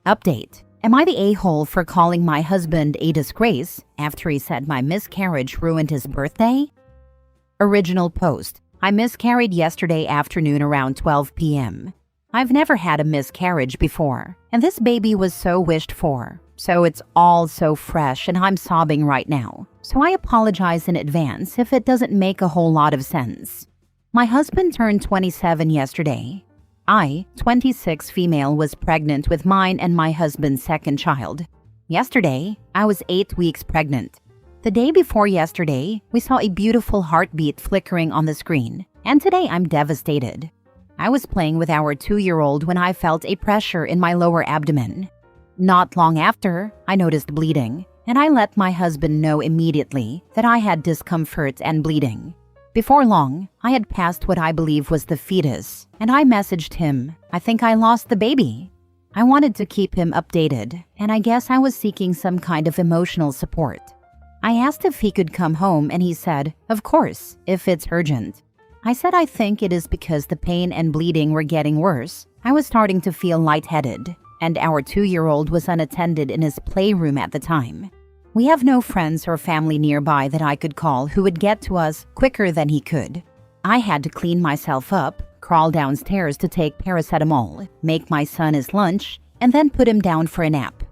Update. Am I the a-hole for calling my husband a disgrace after he said my miscarriage ruined his birthday? Original post. I miscarried yesterday afternoon around 12 p.m. I've never had a miscarriage before, and this baby was so wished for. So it's all so fresh and I'm sobbing right now. So I apologize in advance if it doesn't make a whole lot of sense. My husband turned 27 yesterday. I, 26 female, was pregnant with mine and my husband's second child. Yesterday, I was 8 weeks pregnant. The day before yesterday, we saw a beautiful heartbeat flickering on the screen, and today I'm devastated. I was playing with our 2-year-old when I felt a pressure in my lower abdomen. Not long after, I noticed bleeding, and I let my husband know immediately that I had discomfort and bleeding. Before long, I had passed what I believe was the fetus, and I messaged him, "I think I lost the baby." I wanted to keep him updated, and I guess I was seeking some kind of emotional support. I asked if he could come home, and he said, "Of course, if it's urgent." I said I think it is because the pain and bleeding were getting worse. I was starting to feel lightheaded, and our 2-year-old was unattended in his playroom at the time. We have no friends or family nearby that I could call who would get to us quicker than he could. I had to clean myself up, crawl downstairs to take paracetamol, make my son his lunch, and then put him down for a nap.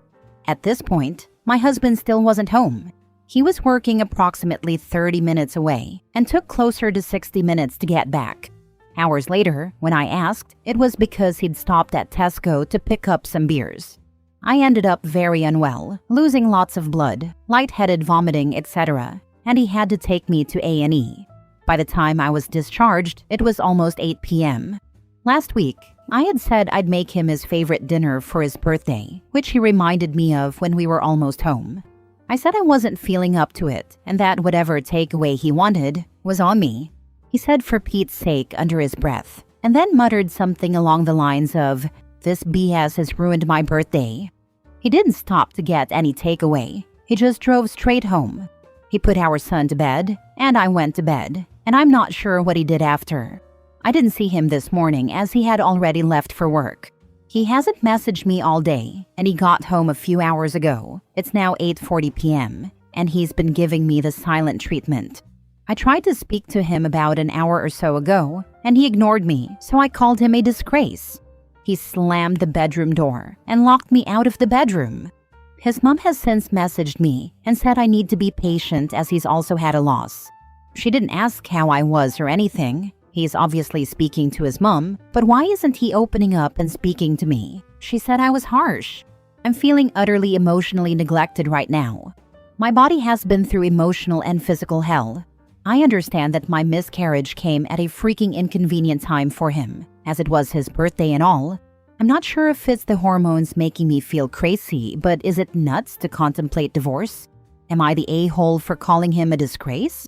At this point, my husband still wasn't home. He was working approximately 30 minutes away and took closer to 60 minutes to get back. Hours later, when I asked, it was because he'd stopped at Tesco to pick up some beers. I ended up very unwell, losing lots of blood, lightheaded, vomiting, etc., and he had to take me to A&E. By the time I was discharged, it was almost 8 p.m. Last week, I had said I'd make him his favorite dinner for his birthday, which he reminded me of when we were almost home. I said I wasn't feeling up to it, and that whatever takeaway he wanted was on me. He said for Pete's sake under his breath, and then muttered something along the lines of, "This BS has ruined my birthday." He didn't stop to get any takeaway. He just drove straight home. He put our son to bed, and I went to bed, and I'm not sure what he did after. I didn't see him this morning as he had already left for work. He hasn't messaged me all day, and he got home a few hours ago. It's now 8:40 p.m., and he's been giving me the silent treatment. I tried to speak to him about an hour or so ago, and he ignored me, so I called him a disgrace. He slammed the bedroom door and locked me out of the bedroom. His mom has since messaged me and said I need to be patient as he's also had a loss. She didn't ask how I was or anything. He's obviously speaking to his mom, but why isn't he opening up and speaking to me? She said I was harsh. I'm feeling utterly emotionally neglected right now. My body has been through emotional and physical hell. I understand that my miscarriage came at a freaking inconvenient time for him, as it was his birthday and all. I'm not sure if it's the hormones making me feel crazy, but is it nuts to contemplate divorce? Am I the a-hole for calling him a disgrace?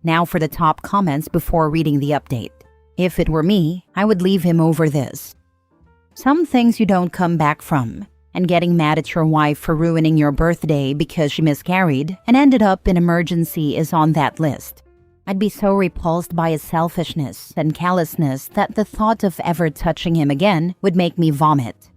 Now for the top comments before reading the update. If it were me, I would leave him over this. Some things you don't come back from, and getting mad at your wife for ruining your birthday because she miscarried and ended up in emergency is on that list. I'd be so repulsed by his selfishness and callousness that the thought of ever touching him again would make me vomit.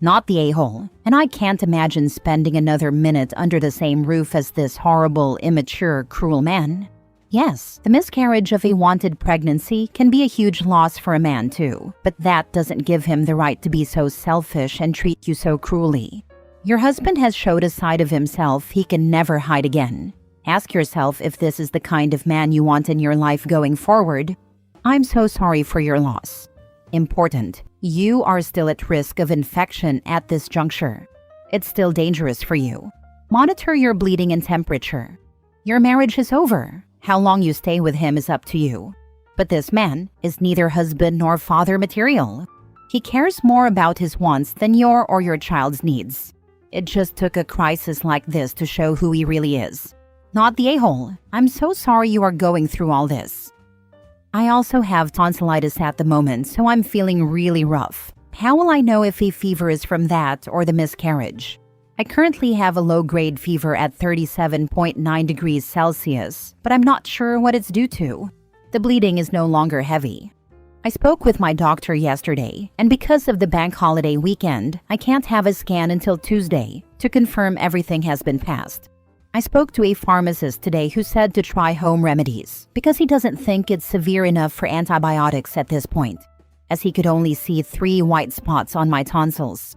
Not the a-hole, and I can't imagine spending another minute under the same roof as this horrible, immature, cruel man. Yes, the miscarriage of a wanted pregnancy can be a huge loss for a man too, but that doesn't give him the right to be so selfish and treat you so cruelly. Your husband has showed a side of himself he can never hide again. Ask yourself if this is the kind of man you want in your life going forward. I'm so sorry for your loss. Important, you are still at risk of infection at this juncture. It's still dangerous for you. Monitor your bleeding and temperature. Your marriage is over. How long you stay with him is up to you. But this man is neither husband nor father material. He cares more about his wants than your or your child's needs. It just took a crisis like this to show who he really is. Not the a-hole. I'm so sorry you are going through all this. I also have tonsillitis at the moment, so I'm feeling really rough. How will I know if a fever is from that or the miscarriage? I currently have a low-grade fever at 37.9 degrees Celsius, but I'm not sure what it's due to. The bleeding is no longer heavy. I spoke with my doctor yesterday, and because of the bank holiday weekend, I can't have a scan until Tuesday to confirm everything has been passed. I spoke to a pharmacist today who said to try home remedies because he doesn't think it's severe enough for antibiotics at this point, as he could only see 3 white spots on my tonsils.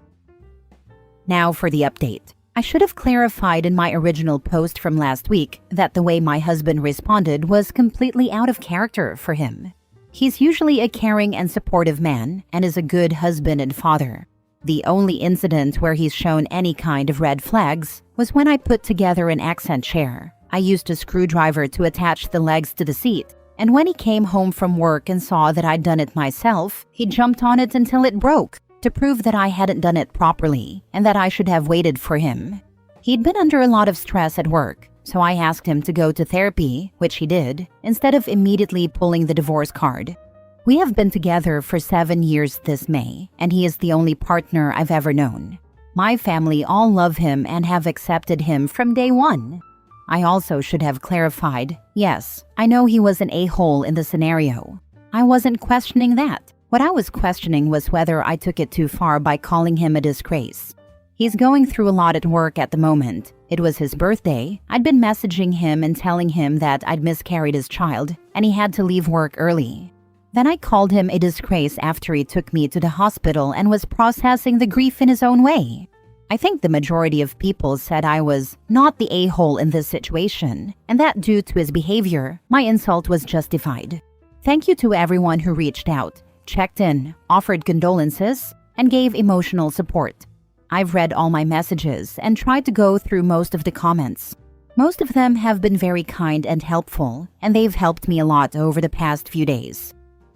Now for the update. I should have clarified in my original post from last week that the way my husband responded was completely out of character for him. He's usually a caring and supportive man and is a good husband and father. The only incident where he's shown any kind of red flags was when I put together an accent chair. I used a screwdriver to attach the legs to the seat, and when he came home from work and saw that I'd done it myself, he jumped on it until it broke to prove that I hadn't done it properly and that I should have waited for him. He'd been under a lot of stress at work, so I asked him to go to therapy, which he did, instead of immediately pulling the divorce card. We have been together for 7 years this May, and he is the only partner I've ever known. My family all love him and have accepted him from day one. I also should have clarified, yes, I know he was an a-hole in the scenario. I wasn't questioning that. What I was questioning was whether I took it too far by calling him a disgrace. He's going through a lot at work at the moment. It was his birthday. I'd been messaging him and telling him that I'd miscarried his child, and he had to leave work early. Then I called him a disgrace after he took me to the hospital and was processing the grief in his own way. I think the majority of people said I was not the a-hole in this situation, and that due to his behavior, my insult was justified. Thank you to everyone who reached out, checked in, offered condolences, and gave emotional support. I've read all my messages and tried to go through most of the comments. Most of them have been very kind and helpful, and they've helped me a lot over the past few days.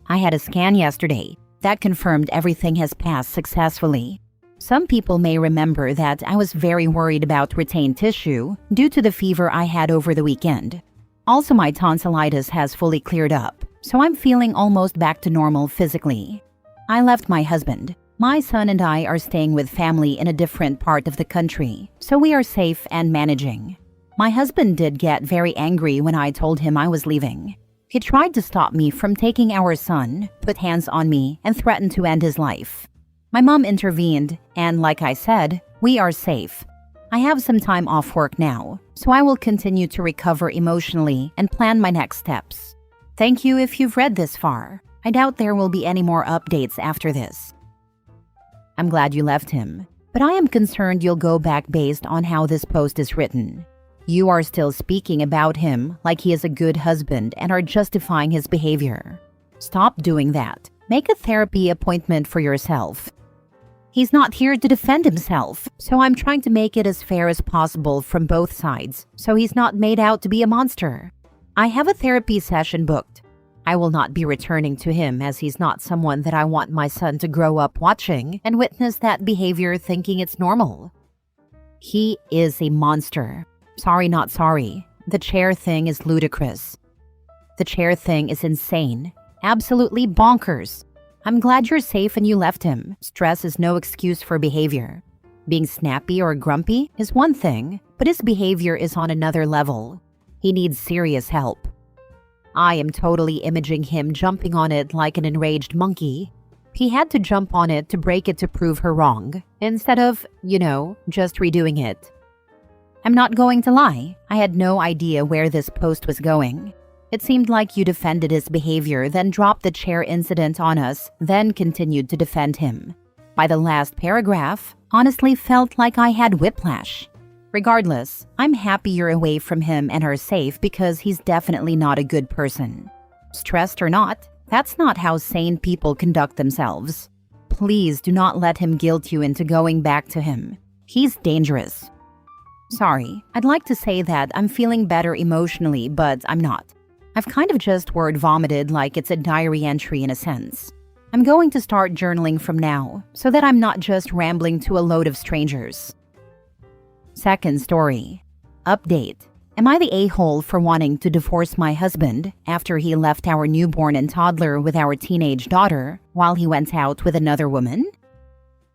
I had a scan yesterday that confirmed everything has passed successfully. Some people may remember that I was very worried about retained tissue due to the fever I had over the weekend. Also, my tonsillitis has fully cleared up, so I'm feeling almost back to normal physically. I left my husband. My son and I are staying with family in a different part of the country, so we are safe and managing. My husband did get very angry when I told him I was leaving. He tried to stop me from taking our son, put hands on me, and threatened to end his life. My mom intervened, and like I said, we are safe. I have some time off work now, so I will continue to recover emotionally and plan my next steps. Thank you if you've read this far. I doubt there will be any more updates after this. I'm glad you left him, but I am concerned you'll go back based on how this post is written. You are still speaking about him like he is a good husband and are justifying his behavior. Stop doing that. Make a therapy appointment for yourself. He's not here to defend himself, so I'm trying to make it as fair as possible from both sides, so he's not made out to be a monster. I have a therapy session booked. I will not be returning to him as he's not someone that I want my son to grow up watching and witness that behavior thinking it's normal. He is a monster. Sorry, not sorry. The chair thing is ludicrous. The chair thing is insane. Absolutely bonkers. I'm glad you're safe and you left him. Stress is no excuse for behavior. Being snappy or grumpy is one thing, but his behavior is on another level. He needs serious help. I am totally imaging him jumping on it like an enraged monkey. He had to jump on it to break it to prove her wrong, instead of, just redoing it. I'm not going to lie, I had no idea where this post was going. It seemed like you defended his behavior, then dropped the chair incident on us, then continued to defend him. By the last paragraph, honestly felt like I had whiplash. Regardless, I'm happy you're away from him and are safe because he's definitely not a good person. Stressed or not, that's not how sane people conduct themselves. Please do not let him guilt you into going back to him. He's dangerous. Sorry, I'd like to say that I'm feeling better emotionally, but I'm not. I've kind of just word vomited like it's a diary entry in a sense. I'm going to start journaling from now, so that I'm not just rambling to a load of strangers. Second story. Update. Am I the a-hole for wanting to divorce my husband after he left our newborn and toddler with our teenage daughter while he went out with another woman?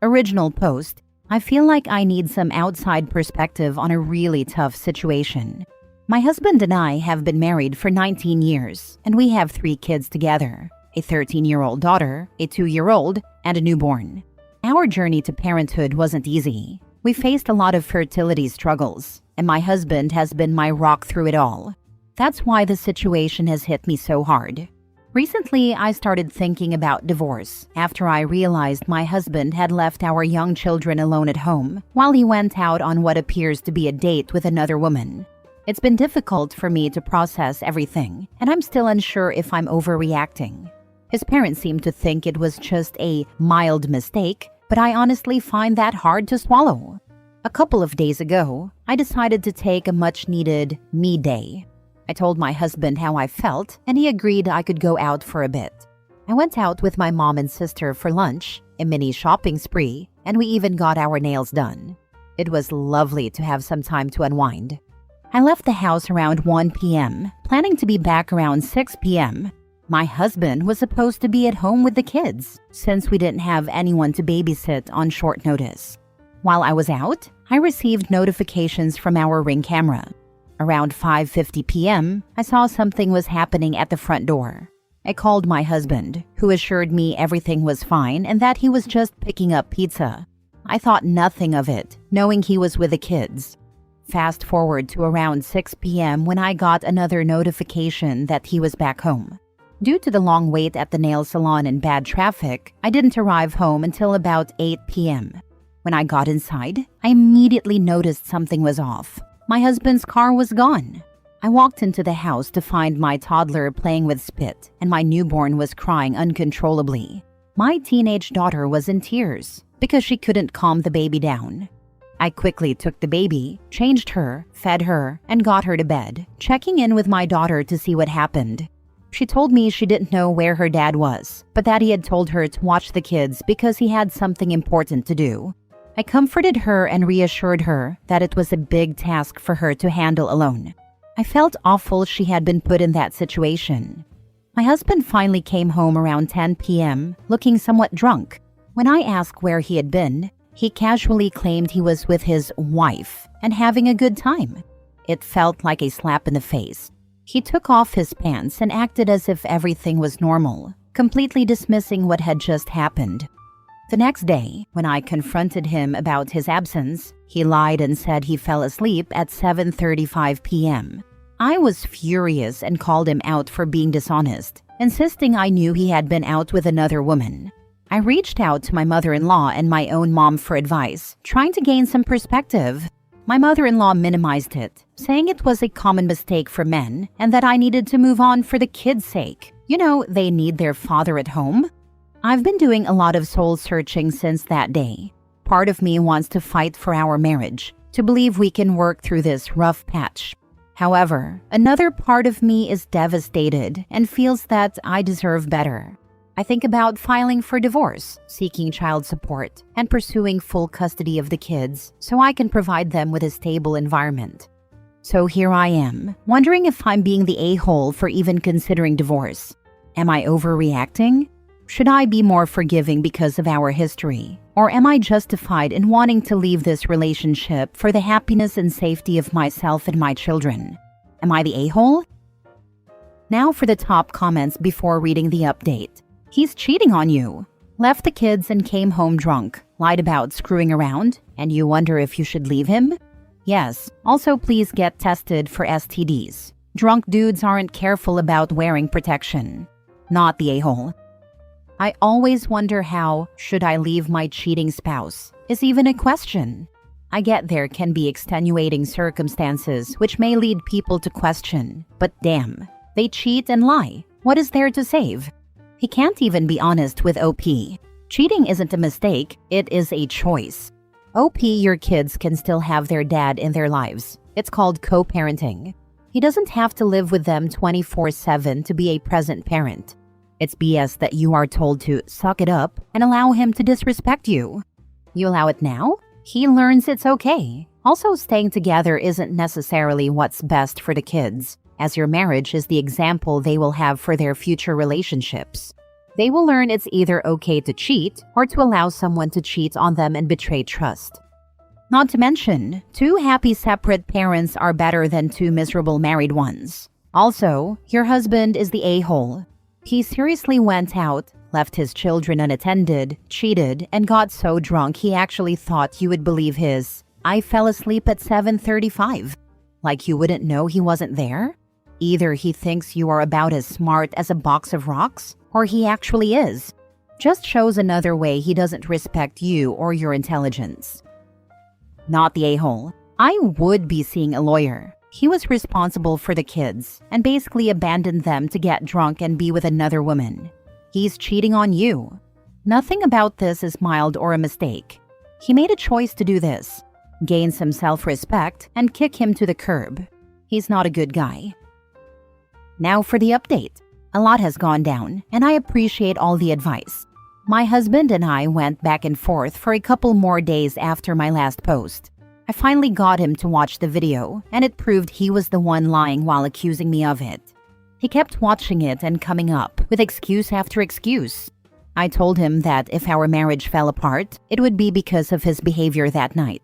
Original post. I feel like I need some outside perspective on a really tough situation. My husband and I have been married for 19 years, and we have 3 kids together. a 13-year-old daughter, a 2-year-old, and a newborn. Our journey to parenthood wasn't easy. We faced a lot of fertility struggles, and my husband has been my rock through it all. That's why the situation has hit me so hard. Recently, I started thinking about divorce after I realized my husband had left our young children alone at home while he went out on what appears to be a date with another woman. It's been difficult for me to process everything, and I'm still unsure if I'm overreacting. His parents seem to think it was just a mild mistake, but I honestly find that hard to swallow. A couple of days ago, I decided to take a much-needed me day. I told my husband how I felt, and he agreed I could go out for a bit. I went out with my mom and sister for lunch, a mini shopping spree, and we even got our nails done. It was lovely to have some time to unwind. I left the house around 1 p.m., planning to be back around 6 p.m. My husband was supposed to be at home with the kids, since we didn't have anyone to babysit on short notice. While I was out, I received notifications from our Ring camera. Around 5:50 p.m., I saw something was happening at the front door. I called my husband, who assured me everything was fine and that he was just picking up pizza. I thought nothing of it, knowing he was with the kids. Fast forward to around 6 p.m. when I got another notification that he was back home. Due to the long wait at the nail salon and bad traffic, I didn't arrive home until about 8 p.m. When I got inside, I immediately noticed something was off. My husband's car was gone. I walked into the house to find my toddler playing with spit, and my newborn was crying uncontrollably. My teenage daughter was in tears because she couldn't calm the baby down. I quickly took the baby, changed her, fed her, and got her to bed, checking in with my daughter to see what happened. She told me she didn't know where her dad was, but that he had told her to watch the kids because he had something important to do. I comforted her and reassured her that it was a big task for her to handle alone. I felt awful she had been put in that situation. My husband finally came home around 10 p.m., looking somewhat drunk. When I asked where he had been, he casually claimed he was with his wife and having a good time. It felt like a slap in the face. He took off his pants and acted as if everything was normal, completely dismissing what had just happened. The next day, when I confronted him about his absence, he lied and said he fell asleep at 7:35 p.m. I was furious and called him out for being dishonest, insisting I knew he had been out with another woman. I reached out to my mother-in-law and my own mom for advice, trying to gain some perspective. My mother-in-law minimized it, saying it was a common mistake for men and that I needed to move on for the kids' sake. You know, they need their father at home. I've been doing a lot of soul-searching since that day. Part of me wants to fight for our marriage, to believe we can work through this rough patch. However, another part of me is devastated and feels that I deserve better. I think about filing for divorce, seeking child support, and pursuing full custody of the kids so I can provide them with a stable environment. So here I am, wondering if I'm being the a-hole for even considering divorce. Am I overreacting? Should I be more forgiving because of our history? Or am I justified in wanting to leave this relationship for the happiness and safety of myself and my children? Am I the a-hole? Now for the top comments before reading the update. He's cheating on you. Left the kids and came home drunk. Lied about screwing around, and you wonder if you should leave him? Yes. Also, please get tested for STDs. Drunk dudes aren't careful about wearing protection. Not the a-hole. I always wonder how, should I leave my cheating spouse, is even a question. I get there can be extenuating circumstances which may lead people to question, but damn, they cheat and lie. What is there to save? He can't even be honest with OP. Cheating isn't a mistake, it is a choice. OP, your kids can still have their dad in their lives. It's called co-parenting. He doesn't have to live with them 24/7 to be a present parent. It's BS that you are told to suck it up and allow him to disrespect you. You allow it now? He learns it's okay. Also, staying together isn't necessarily what's best for the kids, as your marriage is the example they will have for their future relationships. They will learn it's either okay to cheat or to allow someone to cheat on them and betray trust. Not to mention, 2 happy separate parents are better than 2 miserable married ones. Also, your husband is the a-hole. He seriously went out, left his children unattended, cheated, and got so drunk he actually thought you would believe his, "I fell asleep at 7:35. Like you wouldn't know he wasn't there? Either he thinks you are about as smart as a box of rocks, or he actually is. Just shows another way he doesn't respect you or your intelligence." Not the a-hole. I would be seeing a lawyer. He was responsible for the kids and basically abandoned them to get drunk and be with another woman. He's cheating on you. Nothing about this is mild or a mistake. He made a choice to do this, gain some self-respect, and kick him to the curb. He's not a good guy. Now for the update. A lot has gone down, and I appreciate all the advice. My husband and I went back and forth for a couple more days after my last post. I finally got him to watch the video, and it proved he was the one lying while accusing me of it. He kept watching it and coming up with excuse after excuse. I told him that if our marriage fell apart, it would be because of his behavior that night.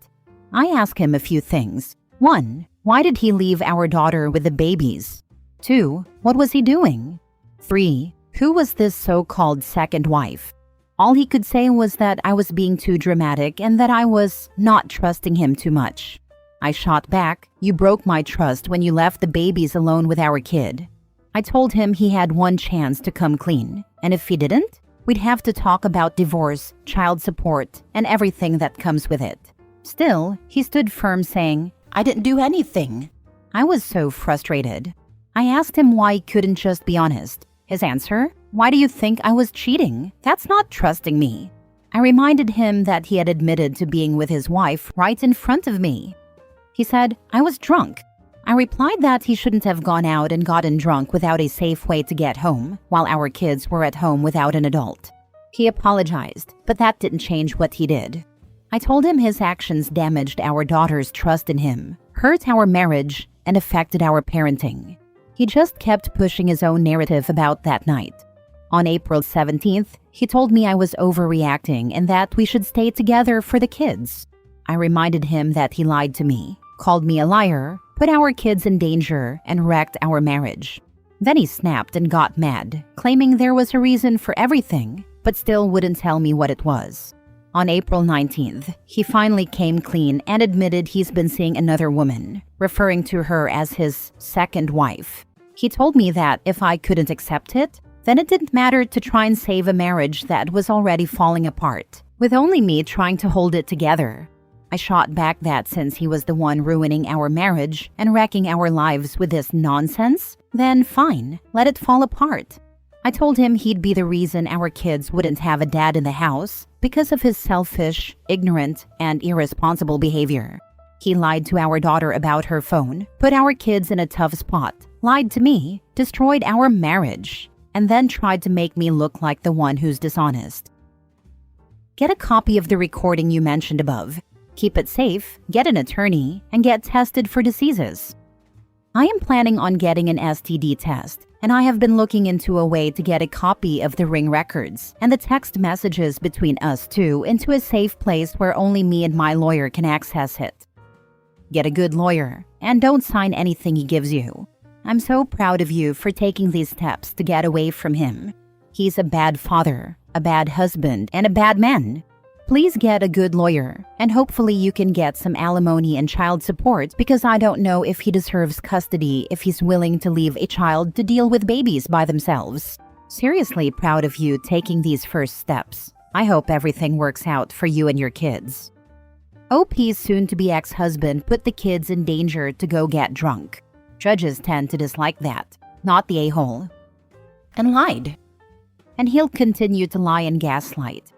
I asked him a few things. 1. Why did he leave our daughter with the babies? 2. What was he doing? 3. Who was this so-called second wife? All he could say was that I was being too dramatic and that I was not trusting him too much. I shot back, "You broke my trust when you left the babies alone with our kid." I told him he had one chance to come clean, and if he didn't, we'd have to talk about divorce, child support, and everything that comes with it. Still, he stood firm saying, "I didn't do anything." I was so frustrated. I asked him why he couldn't just be honest. His answer, "Why do you think I was cheating? That's not trusting me." I reminded him that he had admitted to being with his wife right in front of me. He said, "I was drunk." I replied that he shouldn't have gone out and gotten drunk without a safe way to get home, while our kids were at home without an adult. He apologized, but that didn't change what he did. I told him his actions damaged our daughter's trust in him, hurt our marriage, and affected our parenting. He just kept pushing his own narrative about that night. On April 17th, he told me I was overreacting and that we should stay together for the kids. I reminded him that he lied to me, called me a liar, put our kids in danger, and wrecked our marriage. Then he snapped and got mad, claiming there was a reason for everything, but still wouldn't tell me what it was. On April 19th, he finally came clean and admitted he's been seeing another woman, referring to her as his second wife. He told me that if I couldn't accept it, then it didn't matter to try and save a marriage that was already falling apart, with only me trying to hold it together. I shot back that since he was the one ruining our marriage and wrecking our lives with this nonsense, then fine, let it fall apart. I told him he'd be the reason our kids wouldn't have a dad in the house because of his selfish, ignorant, and irresponsible behavior. He lied to our daughter about her phone, put our kids in a tough spot, lied to me, destroyed our marriage, and then tried to make me look like the one who's dishonest. Get a copy of the recording you mentioned above. Keep it safe, get an attorney, and get tested for diseases. I am planning on getting an STD test, and I have been looking into a way to get a copy of the ring records and the text messages between us two into a safe place where only me and my lawyer can access it. Get a good lawyer, and don't sign anything he gives you. I'm so proud of you for taking these steps to get away from him. He's a bad father, a bad husband, and a bad man. Please get a good lawyer, and hopefully you can get some alimony and child support because I don't know if he deserves custody if he's willing to leave a child to deal with babies by themselves. Seriously proud of you taking these first steps. I hope everything works out for you and your kids. OP's soon-to-be ex-husband put the kids in danger to go get drunk. Judges tend to dislike that, not the a-hole. And lied. And he'll continue to lie and gaslight.